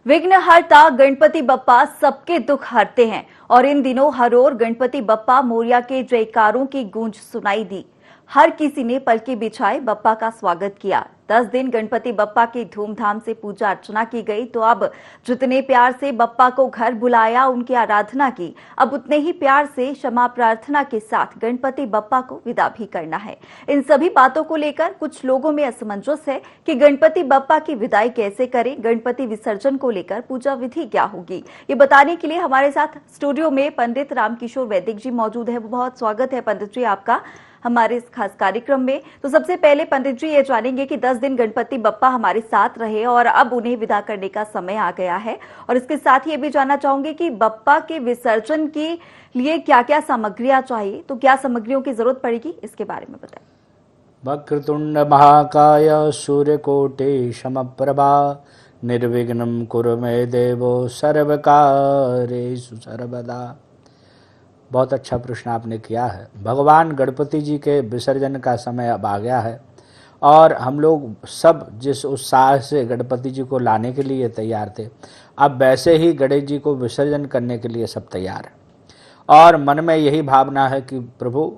विघ्नहर्ता गणपति बप्पा सबके दुख हरते हैं और इन दिनों हर ओर गणपति बप्पा मोरिया के जयकारों की गूंज सुनाई दी। हर किसी ने पलकी बिछाए बप्पा का स्वागत किया। 10 दिन गणपति बप्पा की धूमधाम से पूजा अर्चना की गई। तो अब जितने प्यार से बप्पा को घर बुलाया, उनकी आराधना की, अब उतने ही प्यार से क्षमा प्रार्थना के साथ गणपति बप्पा को विदा भी करना है। इन सभी बातों को लेकर कुछ लोगों में असमंजस है कि गणपति बप्पा की विदाई कैसे करें, गणपति विसर्जन को लेकर पूजा विधि क्या होगी। ये बताने के लिए हमारे साथ स्टूडियो में पंडित रामकिशोर वैदिक जी मौजूद है। बहुत स्वागत है पंडित जी आपका हमारे इस खास कार्यक्रम में। तो सबसे पहले पंडित जी ये जानेंगे कि 10 दिन गणपति बप्पा हमारे साथ रहे और अब उन्हें विदा करने का समय आ गया है, और इसके साथ ही ये भी जानना चाहूंगी कि बप्पा के विसर्जन के लिए क्या क्या सामग्रियां चाहिए, तो क्या सामग्रियों की जरूरत पड़ेगी, इसके बारे में बताएं। वक्रतुंड महाकाय सूर्यकोटि समप्रभा निर्विघ्नं कुरु मे देवो सर्वकार्येषु सर्वदा। बहुत अच्छा प्रश्न आपने किया है। भगवान गणपति जी के विसर्जन का समय अब आ गया है और हम लोग सब जिस उत्साह से गणपति जी को लाने के लिए तैयार थे, अब वैसे ही गणेश जी को विसर्जन करने के लिए सब तैयार है। और मन में यही भावना है कि प्रभु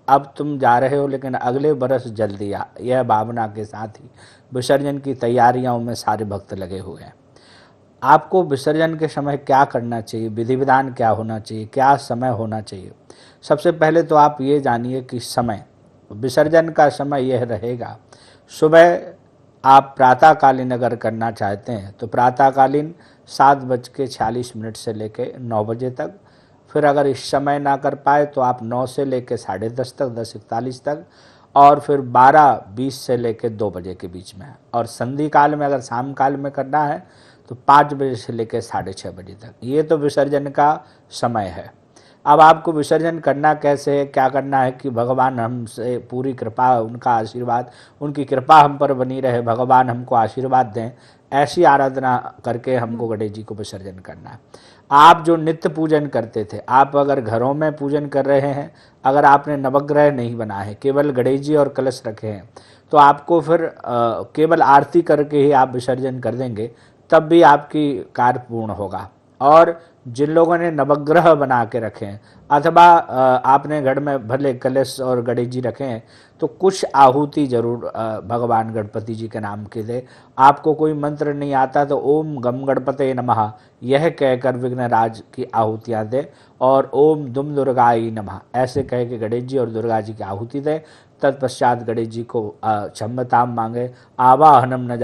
अब तुम जा रहे हो लेकिन अगले बरस जल्दी आ। यह भावना के साथ ही विसर्जन की तैयारियों में सारे भक्त लगे हुए हैं। आपको विसर्जन के समय क्या करना चाहिए, विधि विधान क्या होना चाहिए, क्या समय होना चाहिए। सबसे पहले तो आप ये जानिए कि समय, विसर्जन का समय यह रहेगा, सुबह आप प्रातःकालीन अगर करना चाहते हैं तो प्रातःकालीन 7:46 से लेकर 9 बजे तक। फिर अगर इस समय ना कर पाए तो आप 9 से लेकर 10:30 तक, 10:41 तक, और फिर 12:20 से लेकर 2 बजे के बीच में। और संधि काल में अगर शाम काल में करना है तो 5 बजे से लेकर 6:30 बजे तक। ये तो विसर्जन का समय है। अब आपको विसर्जन करना कैसे है, क्या करना है कि भगवान हमसे पूरी कृपा, उनका आशीर्वाद, उनकी कृपा हम पर बनी रहे, भगवान हमको आशीर्वाद दें, ऐसी आराधना करके हमको गणेश जी को विसर्जन करना है। आप जो नित्य पूजन करते थे, आप अगर घरों में पूजन कर रहे हैं, अगर आपने नवग्रह नहीं बनाए हैं, केवल गणेश जी और कलश रखे हैं, तो आपको फिर केवल आरती करके ही आप विसर्जन कर देंगे, तब भी आपकी कार्य पूर्ण होगा। और जिन लोगों ने नवग्रह बना के रखे हैं अथवा आपने घर में भले कलश और गणेश जी रखे हैं, तो कुछ आहुति जरूर भगवान गणपति जी के नाम के दे। आपको कोई मंत्र नहीं आता तो ओम गम गणपते नमः यह कहकर विघ्नराज की आहुतियाँ दे, और ओम दुम दुर्गाई नमः ऐसे कह के गणेश जी और दुर्गा जी की आहुति दे। तत्पश्चात गणेश जी को क्षमताम मांगे। आवाहनम न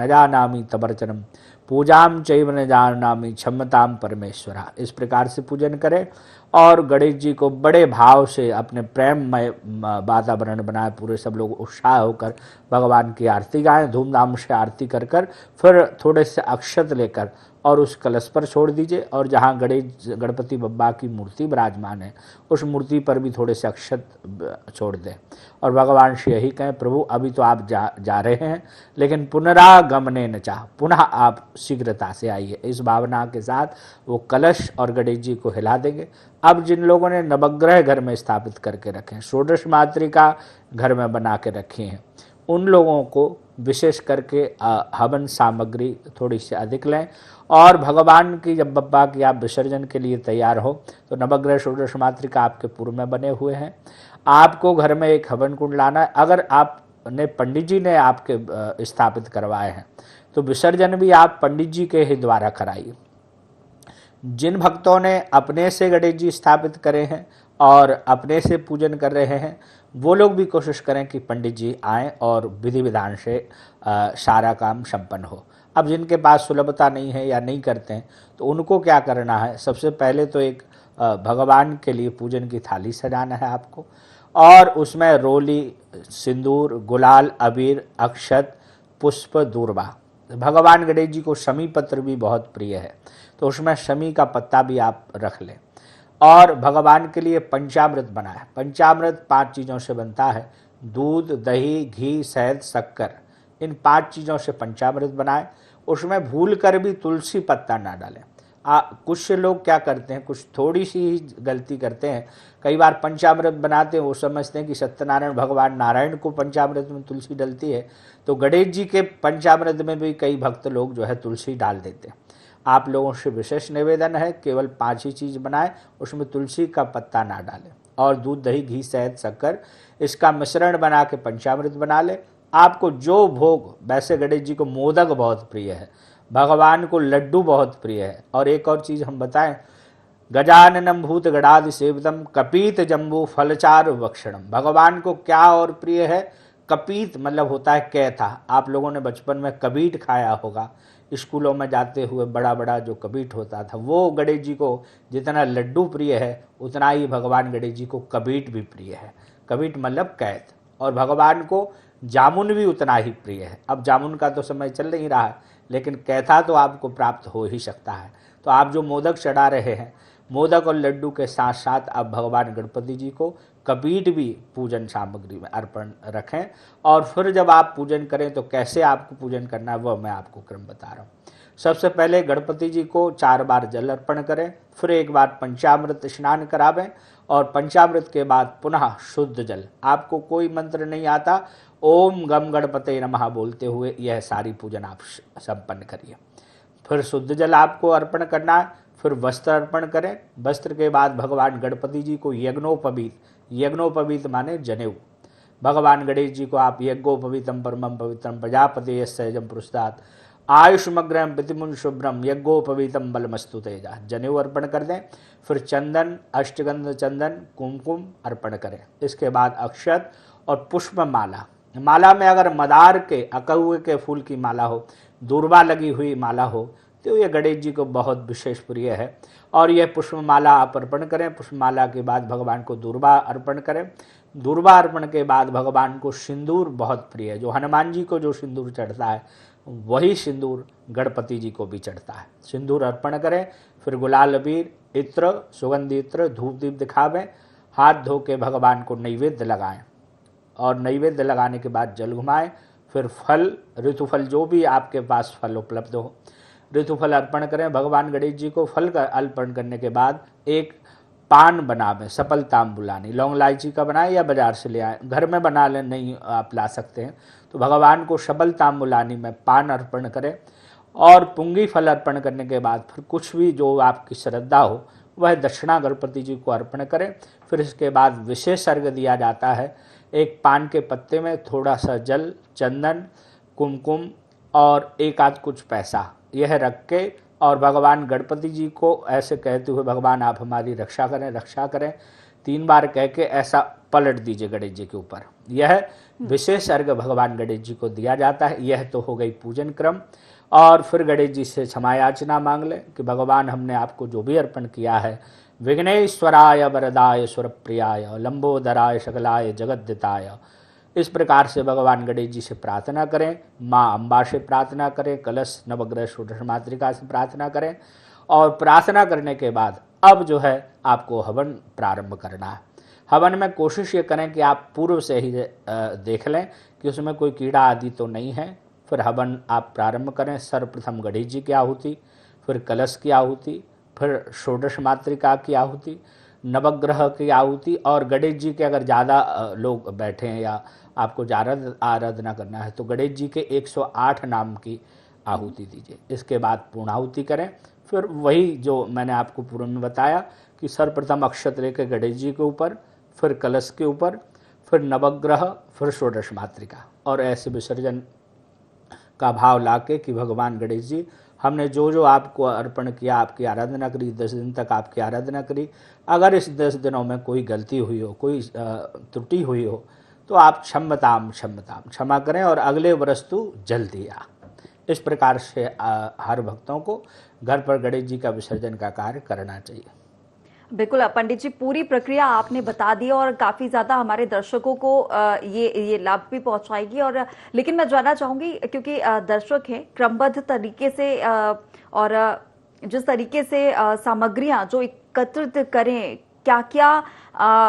जानामि तबर्चनम पूजाम चैव न जानामि क्षमताम परमेश्वरा। इस प्रकार से पूजन करें और गणेश जी को बड़े भाव से अपने प्रेममय वातावरण बनाए, पूरे सब लोग उत्साह होकर भगवान की आरती गाएं, धूमधाम से आरती कर कर फिर थोड़े से अक्षत लेकर और उस कलश पर छोड़ दीजिए, और जहाँ गणपति बप्पा की मूर्ति विराजमान है उस मूर्ति पर भी थोड़े से अक्षत छोड़ दें और भगवान से यही कहें, प्रभु अभी तो आप जा रहे हैं लेकिन पुनरागमने न चाह, पुनः आप शीघ्रता से आइए। इस भावना के साथ वो कलश और गणेश जी को हिला देंगे। अब जिन लोगों ने नवग्रह घर में स्थापित करके रखे हैं, षोडश मातृका घर में बना के रखी हैं, उन लोगों को विशेष करके हवन सामग्री थोड़ी सी अधिक लें। और भगवान की जब बप्पा की आप विसर्जन के लिए तैयार हो तो नवग्रह षोडश मातृका आपके पूर्व में बने हुए हैं। आपको घर में एक हवन कुंड लाना है। अगर आपने पंडित जी ने आपके स्थापित करवाए हैं तो विसर्जन भी आप पंडित जी के ही द्वारा कराइए। जिन भक्तों ने अपने से गणेश जी स्थापित करे हैं और अपने से पूजन कर रहे हैं, वो लोग भी कोशिश करें कि पंडित जी आएँ और विधि विधान से सारा काम संपन्न हो। अब जिनके पास सुलभता नहीं है या नहीं करते हैं तो उनको क्या करना है, सबसे पहले तो एक भगवान के लिए पूजन की थाली सजाना है आपको, और उसमें रोली, सिंदूर, गुलाल, अबीर, अक्षत, पुष्प, दूर्वा। भगवान गणेश जी को शमी पत्र भी बहुत प्रिय है तो उसमें शमी का पत्ता भी आप रख लें। और भगवान के लिए पंचामृत बनाए। पंचामृत 5 चीज़ों से बनता है, दूध, दही, घी, शहद, शक्कर। इन 5 चीज़ों से पंचामृत बनाए। उसमें भूल कर भी तुलसी पत्ता ना डालें। कुछ लोग क्या करते हैं, कुछ थोड़ी सी ही गलती करते हैं, कई बार पंचामृत बनाते हैं, वो समझते हैं कि सत्यनारायण भगवान नारायण को पंचामृत में तुलसी डलती है, तो गणेश जी के पंचामृत में भी कई भक्त लोग जो है तुलसी डाल देते हैं। आप लोगों से विशेष निवेदन है, केवल 5 ही चीज़ बनाएं, उसमें तुलसी का पत्ता ना डालें और दूध, दही, घी, शहद, शक्कर इसका मिश्रण बना के पंचामृत बना लें। आपको जो भोग, वैसे गणेश जी को मोदक बहुत प्रिय है, भगवान को लड्डू बहुत प्रिय है। और एक और चीज़ हम बताएं, गजाननम भूत गणादि सेवितम कपीत जम्बू फलचार भक्षणम। भगवान को क्या और प्रिय है? कपीत मतलब होता है कैथा। आप लोगों ने बचपन में कबीट खाया होगा, स्कूलों में जाते हुए बड़ा बड़ा जो कबीट होता था, वो गणेश जी को जितना लड्डू प्रिय है उतना ही भगवान गणेश जी को कबीट भी प्रिय है। कबीट मतलब कैथ। और भगवान को जामुन भी उतना ही प्रिय है। अब जामुन का तो समय चल नहीं रहा है, लेकिन कैथा तो आपको प्राप्त हो ही सकता है। तो आप जो मोदक चढ़ा रहे हैं, मोदक और लड्डू के साथ साथ आप भगवान गणपति जी को कबीट भी पूजन सामग्री में अर्पण रखें। और फिर जब आप पूजन करें तो कैसे आपको पूजन करना है वह मैं आपको क्रम बता रहा हूँ। सबसे पहले गणपति जी को 4 बार जल अर्पण करें, फिर एक बार पंचामृत स्नान करावें और पंचामृत के बाद पुनः शुद्ध जल। आपको कोई मंत्र नहीं आता, ओम गम गणपते नमः बोलते हुए यह सारी पूजन आप संपन्न करिए। फिर शुद्ध जल आपको अर्पण करना है, फिर वस्त्र अर्पण करें। वस्त्र के बाद भगवान गणपति जी को यज्ञोपवीत, यज्ञोपवीत माने जनेऊ, भगवान गणेश जी को आप यज्ञोपवीतम परमम पवित्रम प्रजापति सहजम पुरुषात आयुष्मग्रम प्रतिमुन शुभ्रम यज्ञोपवीतम बलमस्तु तेजा, जनेऊ अर्पण कर दें। फिर चंदन, अष्टगंध चंदन, कुमकुम अर्पण करें। इसके बाद अक्षत और पुष्प माला, माला में अगर मदार के, अकहुए के फूल की माला हो, दूर्वा लगी हुई माला हो, तो यह गणेश जी को बहुत विशेष प्रिय है। और यह पुष्पमाला आप अर्पण करें। पुष्पमाला के बाद भगवान को दूर्वा अर्पण करें। दूर्वा अर्पण के बाद भगवान को सिंदूर बहुत प्रिय है। जो हनुमान जी को जो सिंदूर चढ़ता है वही सिंदूर गणपति जी को भी चढ़ता है। सिंदूर अर्पण करें। फिर गुलाल अबीर, इत्र, सुगंध इत्र, धूप दीप दिखावें। हाथ धो के भगवान को नैवेद्य लगाएं और नैवेद्य लगाने के बाद जल घुमाएं। फिर फल, ऋतुफल, जो भी आपके पास फल उपलब्ध हो, ऋतुफल अर्पण करें। भगवान गणेश जी को फल का अर्पण करने के बाद एक पान बनावें, सफल तांबुलानी, लौंग इलायची का बनाएं या बाजार से ले आएं, घर में बना लें, नहीं आप ला सकते हैं तो भगवान को सफल तांबुलानी में पान अर्पण करें। और पुंगी फल अर्पण करने के बाद फिर कुछ भी जो आपकी श्रद्धा हो वह दक्षिणा गणपति जी को अर्पण करें। फिर इसके बाद विशेष अर्घ दिया जाता है। एक पान के पत्ते में थोड़ा सा जल, चंदन, कुमकुम और एक आध कुछ पैसा यह रख के और भगवान गणपति जी को ऐसे कहते हुए, भगवान आप हमारी रक्षा करें, रक्षा करें, 3 बार कह के ऐसा पलट दीजिए गणेश जी के ऊपर। यह विशेष अर्घ भगवान गणेश जी को दिया जाता है। यह तो हो गई पूजन क्रम। और फिर गणेश जी से क्षमा याचना मांग लें कि भगवान हमने आपको जो भी अर्पण किया है, विघ्नेश्वराय वरदाय सुरप्रियाय लंबोदराय सकलाय जगद्दिताय, इस प्रकार से भगवान गणेश जी से प्रार्थना करें। माँ अम्बा से प्रार्थना करें, कलश नवग्रह षोडश मातृका से प्रार्थना करें। और प्रार्थना करने के बाद अब जो है आपको हवन प्रारंभ करना है। हवन में कोशिश ये करें कि आप पूर्व से ही देख लें कि उसमें कोई कीड़ा आदि तो नहीं है। फिर हवन आप प्रारंभ करें। सर्वप्रथम गणेश जी की आहुति, फिर कलश की आहुति, फिर षोडश मातृका की आहुति, नवग्रह की आहुति। और गणेश जी के अगर ज़्यादा लोग बैठे हैं या आपको आराधना करना है तो गणेश जी के 108 नाम की आहुति दीजिए। इसके बाद पूर्णाहुति करें। फिर वही जो मैंने आपको पूर्व में बताया कि सर्वप्रथम अक्षत लेकर गणेश जी के ऊपर, फिर कलश के ऊपर, फिर नवग्रह, फिर षोडश मातृका, और ऐसे विसर्जन का भाव लाके कि भगवान गणेश जी हमने जो जो आपको अर्पण किया, आपकी आराधना करी, 10 दिन तक आपकी आराधना करी, अगर इस 10 दिनों में कोई गलती हुई हो, कोई त्रुटि हुई हो तो आप क्षमताम क्षमताम क्षमा करें और अगले वर्ष तू जल्दी आ। इस प्रकार से हर भक्तों को घर पर गणेश जी का विसर्जन का कार्य करना चाहिए। बिल्कुल पंडित जी, पूरी प्रक्रिया आपने बता दी और काफी ज्यादा हमारे दर्शकों को ये लाभ भी पहुंचाएगी। और लेकिन मैं जानना चाहूंगी, क्योंकि दर्शक हैं, क्रमबद्ध तरीके से और जिस तरीके से सामग्रियां जो एकत्रित करें, क्या क्या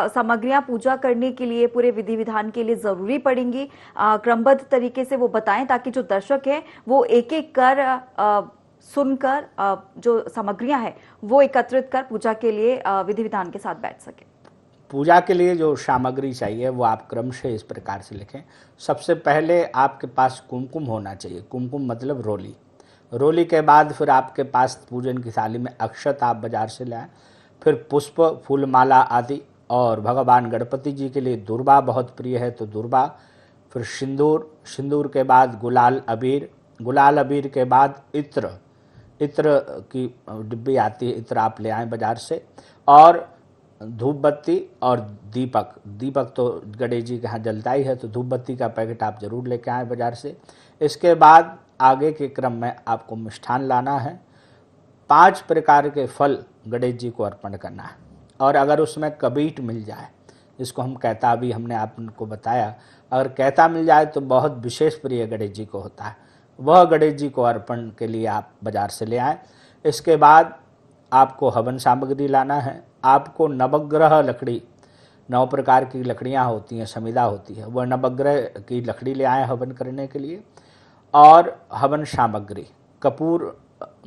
सामग्रियां पूजा करने के लिए, पूरे विधि विधान के लिए जरूरी पड़ेंगी, क्रमबद्ध तरीके से वो बताएं ताकि जो दर्शक हैं वो एक एक कर सुनकर जो सामग्रियां हैं वो एकत्रित कर पूजा के लिए विधि विधान के साथ बैठ सके। पूजा के लिए जो सामग्री चाहिए वो आप क्रम से इस प्रकार से लिखें। सबसे पहले आपके पास कुमकुम होना चाहिए। कुमकुम मतलब रोली। रोली के बाद फिर आपके पास पूजन की थाली में अक्षत आप बाजार से ले आएँ, फिर पुष्प, फूल माला आदि, और भगवान गणपति जी के लिए दूर्वा बहुत प्रिय है तो दूर्वा, फिर सिंदूर, सिंदूर के बाद गुलाल अबीर, गुलाल अबीर के बाद इत्र, इत्र की डिब्बी आती है, इत्र आप ले आएँ बाजार से, और धूप बत्ती और दीपक, दीपक तो गणेश जी के यहाँ जलता ही है तो धूप बत्ती का पैकेट आप जरूर लेके आएँ बाजार से। इसके बाद आगे के क्रम में आपको मिष्ठान लाना है, 5 प्रकार के फल गणेश जी को अर्पण करना है, और अगर उसमें कबीट मिल जाए, इसको हम कहता भी हमने आपको बताया, अगर कहता मिल जाए तो बहुत विशेष प्रिय गणेश जी को होता है, वह गणेश जी को अर्पण के लिए आप बाजार से ले आएँ। इसके बाद आपको हवन सामग्री लाना है, आपको नवग्रह लकड़ी, 9 प्रकार की लकड़ियाँ होती हैं, समिधा होती है, वह नवग्रह की लकड़ी ले आएँ हवन करने के लिए। और हवन सामग्री, कपूर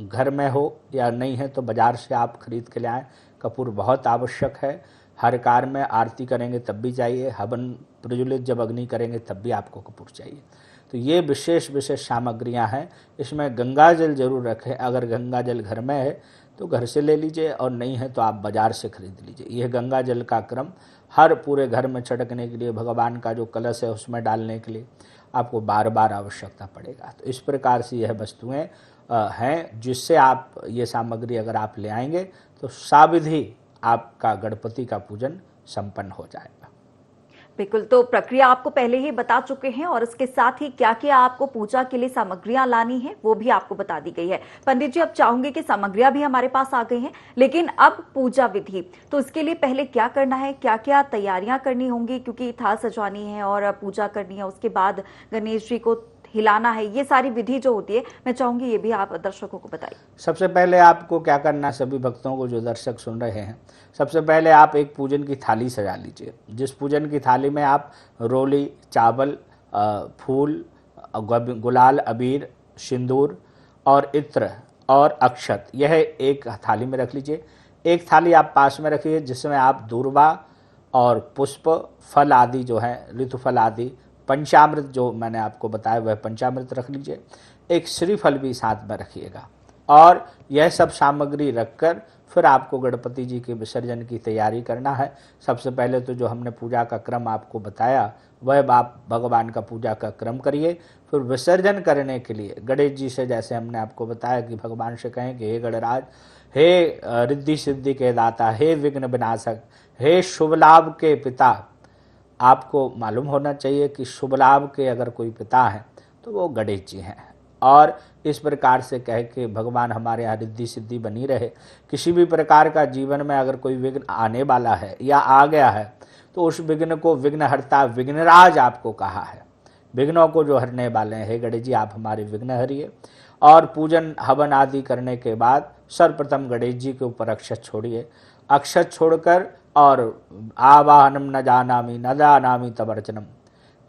घर में हो या नहीं है तो बाजार से आप खरीद के ले आएँ, कपूर बहुत आवश्यक है, हर कार्य में आरती करेंगे तब भी चाहिए, हवन प्रज्वलित जब अग्नि करेंगे तब भी आपको कपूर चाहिए। तो ये विशेष विशेष सामग्रियां हैं। इसमें गंगा जल जरूर रखें, अगर गंगा जल घर में है तो घर से ले लीजिए और नहीं है तो आप बाजार से खरीद लीजिए। यह गंगा जल का क्रम हर पूरे घर में छिड़कने के लिए, भगवान का जो कलश है उसमें डालने के लिए आपको बार बार आवश्यकता पड़ेगा। तो इस प्रकार से यह वस्तुएं हैं जिससे आप ये सामग्री अगर आप ले आएंगे तो साविधि आपका गणपति का पूजन संपन्न हो जाएगा। बिल्कुल, तो प्रक्रिया आपको पहले ही बता चुके हैं और इसके साथ ही क्या क्या आपको पूजा के लिए सामग्रियां लानी है वो भी आपको बता दी गई है। पंडित जी, अब चाहूंगे कि सामग्रियां भी हमारे पास आ गई हैं, लेकिन अब पूजा विधि, तो इसके लिए पहले क्या करना है, क्या क्या तैयारियां करनी होंगी, क्योंकि थाल सजवानी है और पूजा करनी है, उसके बाद गणेश जी को हिलाना है, ये सारी विधि जो होती है मैं चाहूंगी ये भी आप दर्शकों को बताइए। सबसे पहले आपको क्या करना है, सभी भक्तों को जो दर्शक सुन रहे हैं, सबसे पहले आप एक पूजन की थाली सजा लीजिए, जिस पूजन की थाली में आप रोली, चावल, फूल, गुलाल, अबीर, सिंदूर और इत्र और अक्षत, यह एक थाली में रख लीजिए। एक थाली आप पास में रखिए जिसमें आप दूर्वा और पुष्प, फल आदि जो है, ऋतुफल आदि, पंचामृत जो मैंने आपको बताया वह पंचामृत रख लीजिए। एक श्रीफल भी साथ में रखिएगा, और यह सब सामग्री रखकर फिर आपको गणपति जी के विसर्जन की तैयारी करना है। सबसे पहले तो जो हमने पूजा का क्रम आपको बताया वह आप भगवान का पूजा का क्रम करिए। फिर विसर्जन करने के लिए गणेश जी से, जैसे हमने आपको बताया कि भगवान से कहें कि हे गणराज, हे रिद्धि सिद्धि के दाता, हे विघ्न विनाशक, हे शुभ लाभ के पिता। आपको मालूम होना चाहिए कि शुभ लाभ के अगर कोई पिता हैं तो वो गणेश जी हैं, और इस प्रकार से कह के भगवान हमारे यहाँ रिद्धि सिद्धि बनी रहे। किसी भी प्रकार का जीवन में अगर कोई विघ्न आने वाला है या आ गया है तो उस विघ्न को विघ्नहर्ता, विघ्नराज आपको कहा है, विघ्नों को जो हरने वाले हैं। हे गणेश जी, आप हमारे विघ्न हरिए। और पूजन हवन आदि करने के बाद सर्वप्रथम गणेश जी के ऊपर अक्षत छोड़िए, अक्षत छोड़कर और आवाहनम न जानामि न जानामि तवर्चनम,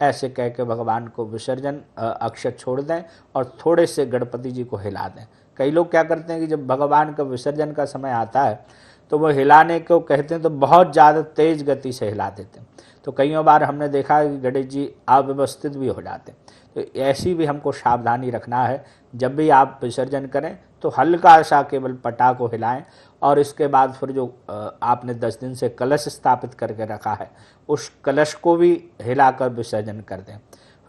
ऐसे कह के भगवान को विसर्जन अक्षत छोड़ दें और थोड़े से गणपति जी को हिला दें। कई लोग क्या करते हैं कि जब भगवान का विसर्जन का समय आता है तो वो हिलाने को कहते हैं तो बहुत ज़्यादा तेज गति से हिला देते हैं, तो कई बार हमने देखा है कि गणेश जी अव्यवस्थित भी हो जाते हैं। तो ऐसी भी हमको सावधानी रखना है, जब भी आप विसर्जन करें तो हल्का सा केवल पटा को हिलाएं, और इसके बाद फिर जो आपने 10 दिन से कलश स्थापित करके रखा है उस कलश को भी हिलाकर विसर्जन कर दें।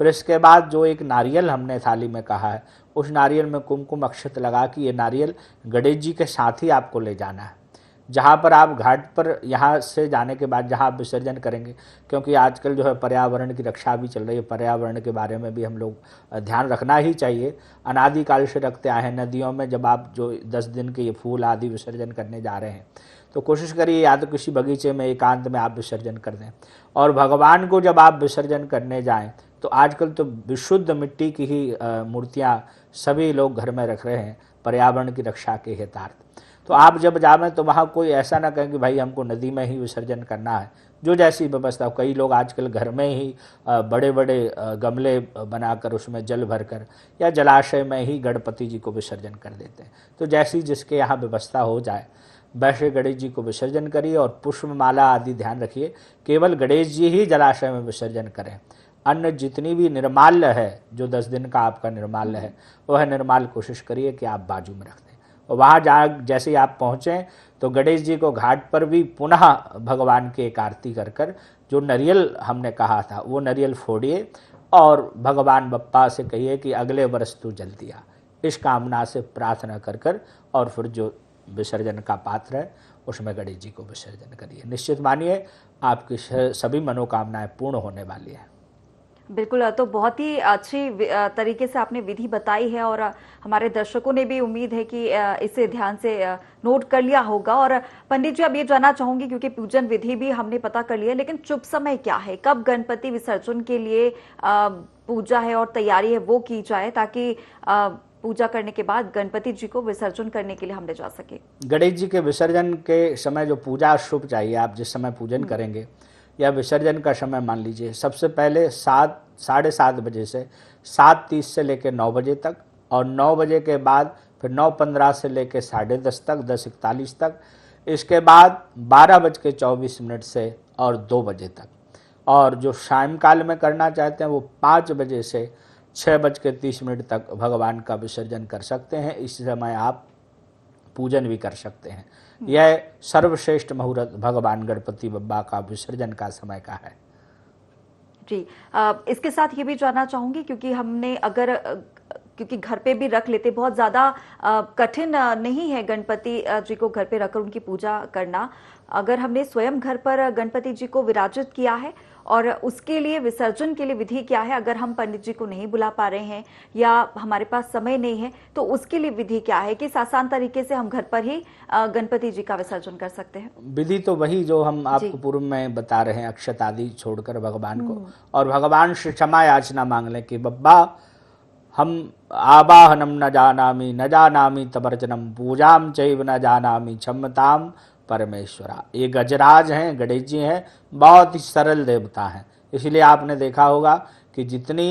फिर इसके बाद जो एक नारियल हमने थाली में कहा है, उस नारियल में कुमकुम अक्षत लगा कि ये नारियल गणेश जी के साथ ही आपको ले जाना है। जहाँ पर आप घाट पर यहाँ से जाने के बाद जहाँ आप विसर्जन करेंगे, क्योंकि आजकल जो है पर्यावरण की रक्षा भी चल रही है, पर्यावरण के बारे में भी हम लोग ध्यान रखना ही चाहिए। अनादिकाल से रखते आए हैं नदियों में, जब आप जो 10 दिन के ये फूल आदि विसर्जन करने जा रहे हैं तो कोशिश करिए या तो किसी बगीचे में एकांत में आप विसर्जन कर दें। और भगवान को जब आप विसर्जन करने जाएँ तो आजकल तो विशुद्ध मिट्टी की ही मूर्तियाँ सभी लोग घर में रख रहे हैं पर्यावरण की रक्षा के हितार्थ। तो आप जब जावें तो वहाँ कोई ऐसा ना कहें कि भाई हमको नदी में ही विसर्जन करना है, जो जैसी व्यवस्था। कई लोग आजकल घर में ही बड़े बड़े गमले बनाकर उसमें जल भरकर या जलाशय में ही गणपति जी को विसर्जन कर देते हैं। तो जैसी जिसके यहाँ व्यवस्था हो जाए वैसे गणेश जी को विसर्जन करिए, और पुष्प माला आदि ध्यान रखिए केवल गणेश जी ही जलाशय में विसर्जन करें। अन्य जितनी भी निर्माल्य है, जो 10 दिन का आपका निर्माल्य है, वह निर्माल्य कोशिश करिए कि आप बाजू में रख दें। और वहाँ जैसे ही आप पहुँचें तो गणेश जी को घाट पर भी पुनः भगवान की एक आरती कर कर जो नारियल हमने कहा था वो नारियल फोड़िए और भगवान बप्पा से कहिए कि अगले वर्ष तू जल्दी आ, इस कामना से प्रार्थना कर कर और फिर जो विसर्जन का पात्र है उसमें गणेश जी को विसर्जन करिए। निश्चित मानिए आपकी सभी मनोकामनाएं पूर्ण होने वाली है। बिल्कुल, तो बहुत ही अच्छी तरीके से आपने विधि बताई है और हमारे दर्शकों ने भी उम्मीद है कि इसे ध्यान से नोट कर लिया होगा। और पंडित जी, अब ये जानना चाहूंगी, क्योंकि पूजन विधि भी हमने पता कर लिया, लेकिन शुभ समय क्या है, कब गणपति विसर्जन के लिए पूजा है और तैयारी है वो की जाए, ताकि पूजा करने के बाद गणपति जी को विसर्जन करने के लिए हम ले जा सके? गणेश जी के विसर्जन के समय जो पूजा शुभ चाहिए, आप जिस समय पूजन करेंगे या विसर्जन का समय मान लीजिए, सबसे पहले 7-7:30 बजे से 7:30 से लेकर 9 बजे तक, और 9 बजे के बाद फिर 9:15 से लेकर 10:30 तक, 10:41 तक, इसके बाद 12:24 से और 2 बजे तक। और जो सायंकाल में करना चाहते हैं वो 5 बजे से 6:30 तक भगवान का विसर्जन कर सकते हैं। इस समय आप पूजन भी कर सकते हैं। यह सर्वश्रेष्ठ मुहूर्त भगवान गणपति बप्पा का विसर्जन का समय का है। जी, इसके साथ ये भी जानना चाहूंगी, क्योंकि हमने क्योंकि घर पे भी रख लेते, बहुत ज्यादा कठिन नहीं है गणपति जी को घर पे रखकर उनकी पूजा करना। अगर हमने स्वयं घर पर गणपति जी को विराजित किया है और उसके लिए विसर्जन के लिए विधि क्या है, अगर हम पंडित जी को नहीं बुला पा रहे हैं या हमारे पास समय नहीं है तो उसके लिए विधि क्या है, किस आसान तरीके से हम घर पर ही गणपति जी का विसर्जन कर सकते हैं? विधि तो वही जो हम आपको पूर्व में बता रहे हैं, अक्षत आदि छोड़कर भगवान को और भगवान से क्षमा याचना मांग लें कि बब्बा हम आवाहनम न जानामि तमर्चनम पूजाम चैव न जानामि क्षमताम परमेश्वरा। ये गजराज हैं, गणेश जी हैं, बहुत ही सरल देवता हैं। इसलिए आपने देखा होगा कि जितनी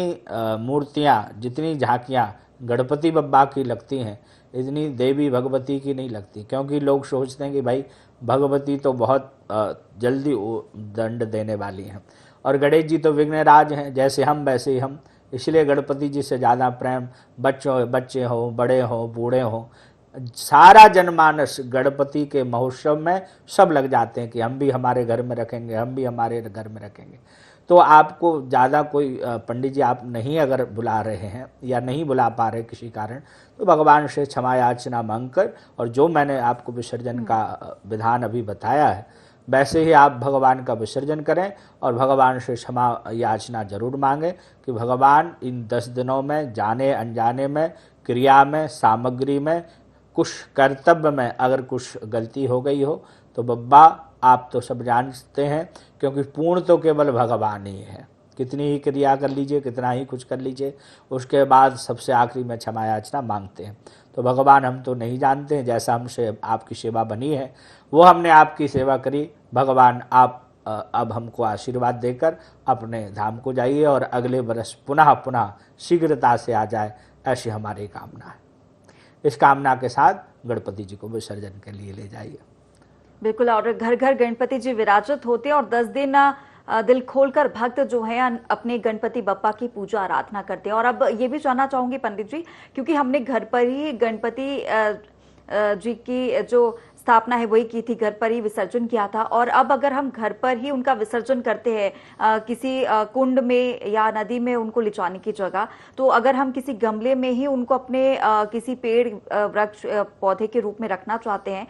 मूर्तियाँ, जितनी झांकियाँ गणपति बप्पा की लगती हैं, इतनी देवी भगवती की नहीं लगती, क्योंकि लोग सोचते हैं कि भाई भगवती तो बहुत जल्दी दंड देने वाली हैं और गणेश जी तो विघ्नराज हैं, जैसे हम वैसे ही हम। इसलिए गणपति जी से ज़्यादा प्रेम बच्चे हो, बड़े हो, बूढ़े हो, सारा जनमानस गणपति के महोत्सव में सब लग जाते हैं कि हम भी हमारे घर में रखेंगे, हम भी हमारे घर में रखेंगे। तो आपको ज़्यादा कोई पंडित जी आप नहीं अगर बुला रहे हैं या नहीं बुला पा रहे किसी कारण, तो भगवान से क्षमा याचना मांग कर और जो मैंने आपको विसर्जन का विधान अभी बताया है वैसे ही आप भगवान का विसर्जन करें और भगवान से क्षमा याचना जरूर मांगें कि भगवान इन 10 दिनों में जाने अनजाने में, क्रिया में, सामग्री में, कुछ कर्तव्य में अगर कुछ गलती हो गई हो तो बब्बा आप तो सब जानते हैं, क्योंकि पूर्ण तो केवल भगवान ही है। कितनी ही क्रिया कर लीजिए, कितना ही कुछ कर लीजिए, उसके बाद सबसे आखिरी में क्षमा याचना मांगते हैं। तो भगवान हम तो नहीं जानते हैं, जैसा हमसे आपकी सेवा बनी है वो हमने आपकी सेवा करी। भगवान आप अब हमको आशीर्वाद देकर अपने धाम को जाइए और अगले वर्ष पुनः शीघ्रता से आ जाए, ऐसी हमारी कामना है। इस कामना के साथ गणपति जी को विसर्जन के लिए ले जाइए। बिल्कुल, और घर घर गणपति जी विराजित होते हैं और 10 दिन दिल खोलकर भक्त जो है अपने गणपति बप्पा की पूजा आराधना करते हैं। और अब ये भी जानना चाहूंगी पंडित जी, क्योंकि हमने घर पर ही गणपति जी की जो स्थापना है वही की थी, घर पर ही विसर्जन किया था, और अब अगर हम घर पर ही उनका विसर्जन करते हैं किसी कुंड में या नदी में उनको ले जाने की जगह, तो अगर हम किसी गमले में ही उनको अपने किसी पेड़ वृक्ष पौधे के रूप में रखना चाहते हैं,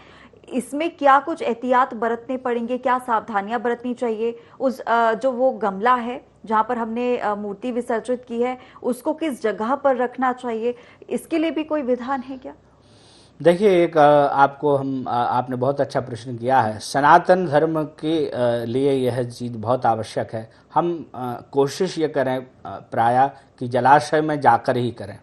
इसमें क्या कुछ एहतियात बरतने पड़ेंगे, क्या सावधानियां बरतनी चाहिए? उस जो वो गमला है जहां पर हमने मूर्ति विसर्जित की है उसको किस जगह पर रखना चाहिए, इसके लिए भी कोई विधान है क्या? देखिए, एक आपने बहुत अच्छा प्रश्न किया है। सनातन धर्म के लिए यह चीज़ बहुत आवश्यक है। हम कोशिश ये करें प्रायः कि जलाशय में जाकर ही करें।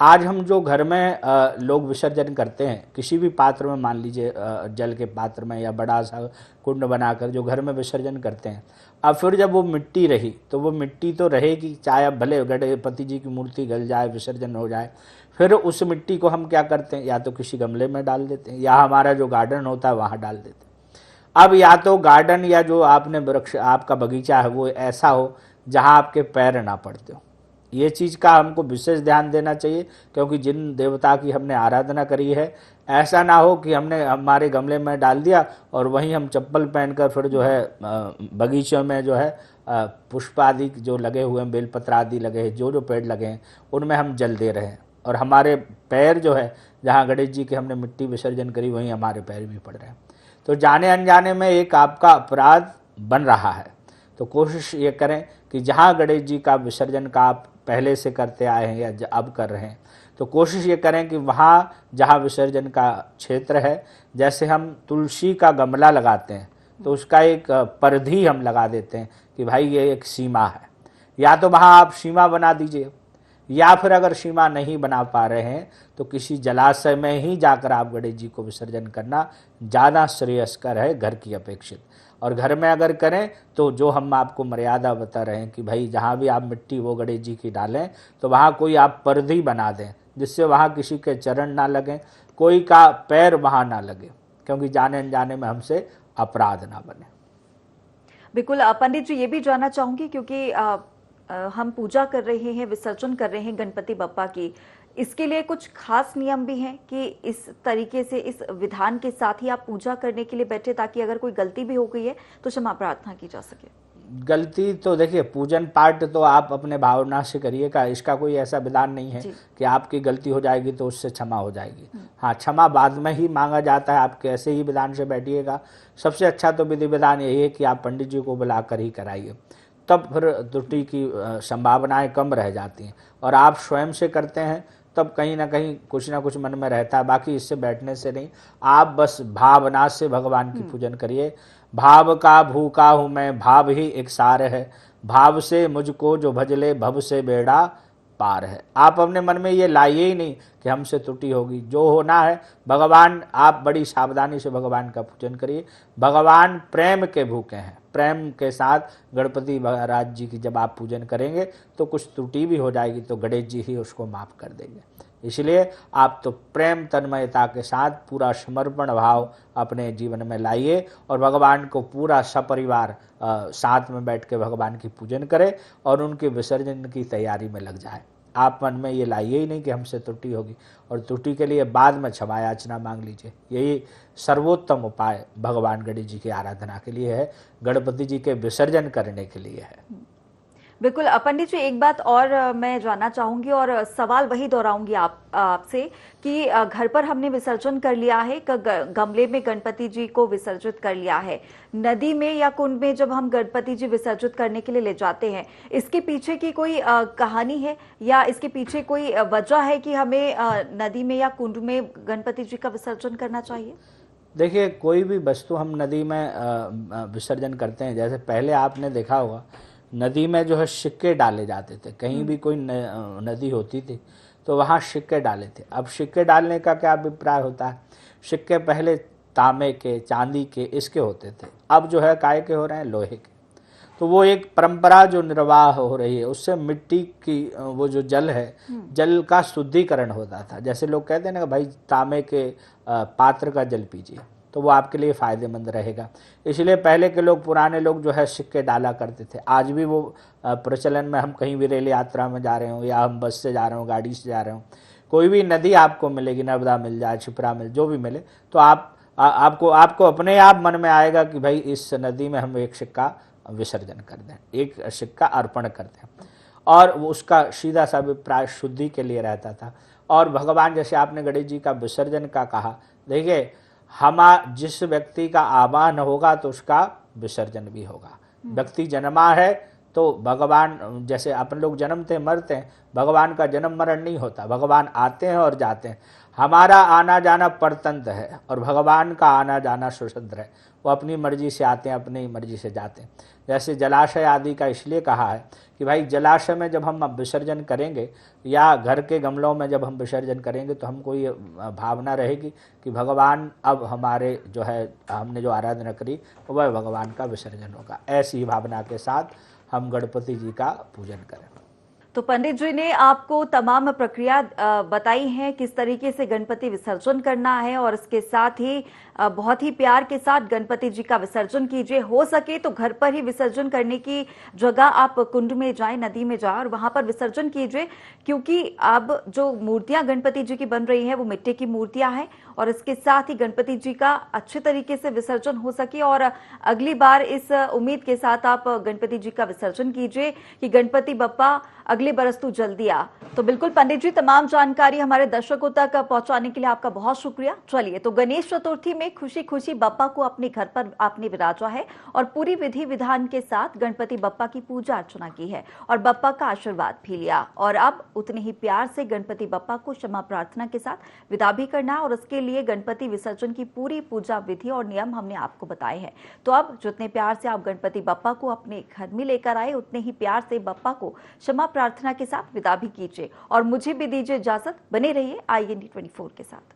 आज हम जो घर में लोग विसर्जन करते हैं, किसी भी पात्र में, मान लीजिए जल के पात्र में या बड़ा सा कुंड बनाकर जो घर में विसर्जन करते हैं, अब फिर जब वो मिट्टी रही तो वो मिट्टी तो रहेगी, चाहे भले गणपति जी की मूर्ति गल जाए, विसर्जन हो जाए, फिर उस मिट्टी को हम क्या करते हैं, या तो किसी गमले में डाल देते हैं या हमारा जो गार्डन होता है वहाँ डाल देते हैं। अब या तो गार्डन या जो आपने वृक्ष, आपका बगीचा है वो ऐसा हो जहाँ आपके पैर ना पड़ते हो। ये चीज़ का हमको विशेष ध्यान देना चाहिए, क्योंकि जिन देवता की हमने आराधना करी है, ऐसा ना हो कि हमने हमारे गमले में डाल दिया और वहीं हम चप्पल पहनकर फिर जो है बगीचों में जो है पुष्प आदि जो लगे हुए हैं, बेलपत्र आदि लगे हैं, जो जो पेड़ लगे हैं उनमें हम जल दे रहे हैं, और हमारे पैर जो है जहाँ गणेश जी के हमने मिट्टी विसर्जन करी वहीं हमारे पैर भी पड़ रहे हैं। तो जाने अनजाने में एक आपका अपराध बन रहा है। तो कोशिश ये करें कि जहाँ गणेश जी का विसर्जन का आप पहले से करते आए हैं या अब कर रहे हैं, तो कोशिश ये करें कि वहाँ जहाँ विसर्जन का क्षेत्र है, जैसे हम तुलसी का गमला लगाते हैं तो उसका एक परिधि हम लगा देते हैं कि भाई ये एक सीमा है, या तो वहाँ आप सीमा बना दीजिए, या फिर अगर सीमा नहीं बना पा रहे हैं तो किसी जलाशय में ही जाकर आप गणेश जी को विसर्जन करना ज़्यादा श्रेयस्कर है घर की अपेक्षित। और घर में अगर करें तो जो हम आपको मर्यादा बता रहे हैं कि भाई जहाँ भी आप मिट्टी वो गणेश जी की डालें तो वहाँ कोई आप परिधि बना दें, जिससे वहाँ किसी के चरण ना लगें, कोई का पैर वहाँ ना लगे, क्योंकि जाने अनजाने में हमसे अपराध ना बने। बिल्कुल पंडित जी, ये भी जानना चाहूंगी क्योंकि हम पूजा कर रहे हैं, विसर्जन कर रहे हैं गणपति बप्पा की, इसके लिए कुछ खास नियम भी हैं कि इस तरीके से इस विधान के साथ ही आप पूजा करने के लिए बैठे, ताकि अगर कोई गलती भी हो गई है तो क्षमा प्रार्थना की जा सके? गलती तो देखिए, पूजन पाठ तो आप अपने भावना से करिएगा, इसका कोई ऐसा विधान नहीं है कि आपकी गलती हो जाएगी तो उससे क्षमा हो जाएगी। हाँ, क्षमा बाद में ही मांगा जाता है, आप कैसे ही विधान से बैठिएगा। सबसे अच्छा तो विधि विधान यही है कि आप पंडित जी को बुलाकर ही कराइए, तब फिर त्रुटि की संभावनाएं कम रह जाती हैं। और आप स्वयं से करते हैं तब कहीं ना कहीं कुछ ना कुछ मन में रहता है, बाकी इससे बैठने से नहीं। आप बस भावना से भगवान की पूजन करिए। भाव का भूखा हूँ मैं, भाव ही एक सार है, भाव से मुझको जो भजले भव से बेड़ा पार है। आप अपने मन में ये लाइए ही नहीं कि हमसे त्रुटि होगी, जो होना है भगवान, आप बड़ी सावधानी से भगवान का पूजन करिए। भगवान प्रेम के भूखे हैं, प्रेम के साथ गणपति महाराज जी की जब आप पूजन करेंगे तो कुछ त्रुटि भी हो जाएगी तो गणेश जी ही उसको माफ़ कर देंगे। इसलिए आप तो प्रेम तन्मयता के साथ पूरा समर्पण भाव अपने जीवन में लाइए और भगवान को पूरा सपरिवार साथ में बैठ के भगवान की पूजन करें और उनके विसर्जन की तैयारी में लग जाए। आप मन में ये लाइए ही नहीं कि हमसे त्रुटि होगी, और त्रुटि के लिए बाद में क्षमा याचना मांग लीजिए। यही सर्वोत्तम उपाय भगवान गणेश जी की आराधना के लिए है, गणपति जी के विसर्जन करने के लिए है। बिल्कुल पंडित जी, एक बात और मैं जानना चाहूंगी और सवाल वही दोहराऊंगी आपसे कि घर पर हमने विसर्जन कर लिया है, गमले में गणपति जी को विसर्जित कर लिया है, नदी में या कुंड में जब हम गणपति जी विसर्जित करने के लिए ले जाते हैं, इसके पीछे की कोई कहानी है या इसके पीछे कोई वजह है कि हमें नदी में या कुंड में गणपति जी का विसर्जन करना चाहिए? देखिए, कोई भी वस्तु हम नदी में विसर्जन करते हैं, जैसे पहले आपने देखा होगा नदी में जो है सिक्के डाले जाते थे, कहीं भी कोई नदी होती थी तो वहाँ सिक्के डाले थे। अब सिक्के डालने का क्या अभिप्राय होता है, सिक्के पहले तांबे के, चांदी के, इसके होते थे, अब जो है काय के हो रहे हैं, लोहे के। तो वो एक परंपरा जो निर्वाह हो रही है, उससे मिट्टी की वो जो जल है, जल का शुद्धिकरण होता था। जैसे लोग कहते हैं ना कि भाई तांबे के पात्र का जल पीजिए, तो वो आपके लिए फ़ायदेमंद रहेगा। इसलिए पहले के लोग, पुराने लोग जो है सिक्के डाला करते थे। आज भी वो प्रचलन में, हम कहीं भी रेल यात्रा में जा रहे हो या हम बस से जा रहे हो, गाड़ी से जा रहे हो, कोई भी नदी आपको मिलेगी, नर्मदा मिल जाए, क्षिप्रा मिल, जो भी मिले, तो आपको अपने आप मन में आएगा कि भाई इस नदी में हम एक सिक्का विसर्जन कर दें, एक सिक्का अर्पण कर दें। और उसका सीधा सा अभिप्राय शुद्धि के लिए रहता था। और भगवान, जैसे आपने गणेश जी का विसर्जन का कहा, देखिए जिस व्यक्ति का आवाहन होगा तो उसका विसर्जन भी होगा। व्यक्ति जन्मा है तो भगवान, जैसे अपन लोग जन्मते मरते हैं, भगवान का जन्म मरण नहीं होता, भगवान आते हैं और जाते हैं। हमारा आना जाना परतंत्र है और भगवान का आना जाना स्वतंत्र है, वो अपनी मर्जी से आते हैं, अपनी मर्जी से जाते हैं। जैसे जलाशय आदि का इसलिए कहा है कि भाई जलाशय में जब हम विसर्जन करेंगे या घर के गमलों में जब हम विसर्जन करेंगे तो हमको ये भावना रहेगी कि भगवान अब हमारे जो है, हमने जो आराधना करी वह भगवान का विसर्जन होगा। ऐसी भावना के साथ हम गणपति जी का पूजन करें। तो पंडित जी ने आपको तमाम प्रक्रिया बताई है किस तरीके से गणपति विसर्जन करना है और इसके साथ ही बहुत ही प्यार के साथ गणपति जी का विसर्जन कीजिए। हो सके तो घर पर ही विसर्जन करने की जगह आप कुंड में जाएं, नदी में जाएं और वहां पर विसर्जन कीजिए, क्योंकि अब जो मूर्तियां गणपति जी की बन रही हैं वो मिट्टी की मूर्तियां हैं और इसके साथ ही गणपति जी का अच्छे तरीके से विसर्जन हो सके। और अगली बार इस उम्मीद के साथ आप गणपति जी का विसर्जन कीजिए कि गणपति बप्पा अगले बरस तू जल्दी आ। तो बिल्कुल पंडित जी, तमाम जानकारी हमारे दर्शकों तक पहुंचाने के लिए आपका बहुत शुक्रिया। चलिए, तो गणेश चतुर्थी में खुशी खुशी बप्पा को अपने घर पर आपने विराजा है और पूरी विधि विधान के साथ गणपति बप्पा की पूजा अर्चना की है और बप्पा का आशीर्वाद भी लिया और अब उतने ही प्यार से गणपति बप्पा को क्षमा प्रार्थना के साथ विदा भी करना है और उसके लिए गणपति विसर्जन की पूरी पूजा विधि और नियम हमने आपको बताए हैं। तो अब जितने प्यार से आप गणपति बप्पा को अपने घर में लेकर आए, उतने ही प्यार से बप्पा को क्षमा प्रार्थना के साथ विदा भी कीजिए और मुझे भी दीजिए इजाजत। बने रहिए IND 24 के साथ।